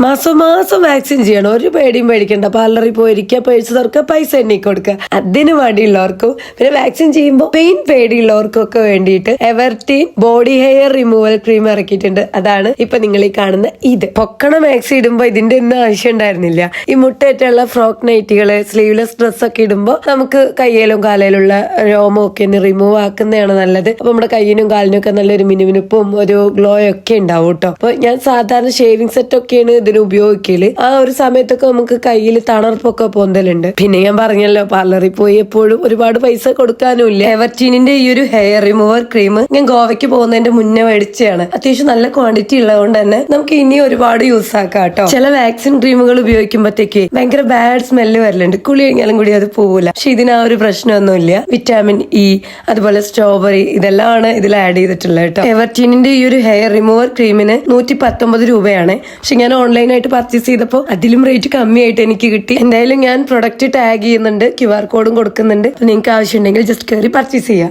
മാസം മാസം വാക്സിൻ ചെയ്യണം, ഒരു പേടിയും പേടിക്കണ്ട. പാർലറിൽ പോയിരിക്കുക, പേഴ്സ് തുറക്കുക, പൈസ എണ്ണി കൊടുക്കുക. അതിന് വേണ്ടിയുള്ളവർക്കും പിന്നെ വാക്സിൻ ചെയ്യുമ്പോൾ പെയിൻ പേടിയുള്ളവർക്കും ഒക്കെ വേണ്ടിയിട്ട് എവർടീൻ ബോഡി ഹെയർ റിമൂവൽ ക്രീം ഇറക്കിയിട്ടുണ്ട്. അതാണ് ഇപ്പൊ നിങ്ങൾ ഈ കാണുന്ന ഇത്. പൊക്കണ മാക്സി ഇടുമ്പോ ഇതിന്റെ ഒന്നും ആവശ്യം ഉണ്ടായിരുന്നില്ല. ഈ മുട്ടേറ്റുള്ള ഫ്രോക്ക് നൈറ്റുകള്, സ്ലീവ്ലെസ് ഡ്രസ് ഒക്കെ ഇടുമ്പോൾ നമുക്ക് കയ്യിലും കാലയിലുള്ള രോമമൊക്കെ ഒന്ന് റിമൂവ് ആക്കുന്നതാണ് നല്ലത്. അപ്പൊ നമ്മുടെ കയ്യിനും കാലിനും ഒക്കെ നല്ലൊരു മിനുമിനുപ്പും ഒരു ഗ്ലോ ഒക്കെ ഉണ്ടാവും കേട്ടോ. അപ്പൊ ഞാൻ സാധാരണ ഷേവിംഗ് സെറ്റ് ഒക്കെയാണ് ഇതിന് ഉപയോഗിക്കല്. ആ ഒരു സമയത്തൊക്കെ നമുക്ക് കയ്യിൽ തണർപ്പൊക്കെ പൊന്തലുണ്ട്. പിന്നെ ഞാൻ പറഞ്ഞല്ലോ, പാർലറിൽ പോയി എപ്പോഴും ഒരുപാട് പൈസ കൊടുക്കാനും ഇല്ല. എവർടീനിന്റെ ഈ ഒരു ഹെയർ റിമൂവർ ക്രീം ഞാൻ ഗോവയ്ക്ക് പോകുന്നതിന്റെ മുന്നേ മേടിച്ചതാണ്. അത്യാവശ്യം നല്ല ക്വാണ്ടിറ്റി ഉള്ളതുകൊണ്ട് തന്നെ നമുക്ക് ഇനി ഒരുപാട് യൂസ് ആക്കാം കേട്ടോ. ചില വാക്സിൻ ക്രീമുകൾ ഉപയോഗിക്കുമ്പോഴത്തേക്ക് ഭയങ്കര ബാഡ് സ്മെല്ല് വരലുണ്ട്. കുളി കഴിഞ്ഞാലും കൂടി അത് പോവില്ല. പക്ഷെ ഇതിന് ആ ഒരു പ്രശ്നമൊന്നുമില്ല. വിറ്റാമിൻ ഇ, അതുപോലെ സ്ട്രോബെറി, ഇതെല്ലാമാണ് ഇതിൽ ആഡ് ചെയ്തിട്ടുള്ളത് കേട്ടോ. എവർടീനിന്റെ ഈ ഒരു ഹെയർ റിമൂവർ ക്രീമിന് 119 രൂപയാണ്. പക്ഷെ ഞാൻ ഓൺലൈനായിട്ട് പർച്ചേസ് ചെയ്തപ്പോൾ അതിലും റേറ്റ് കമ്മിയായിട്ട് എനിക്ക് കിട്ടി. എന്തായാലും ഞാൻ പ്രൊഡക്റ്റ് ടാഗ് ചെയ്യുന്നുണ്ട്, QR കോഡും കൊടുക്കുന്നുണ്ട്. നിങ്ങൾക്ക് ആവശ്യമുണ്ടെങ്കിൽ ജസ്റ്റ് കയറി പർച്ചേസ് ചെയ്യാം.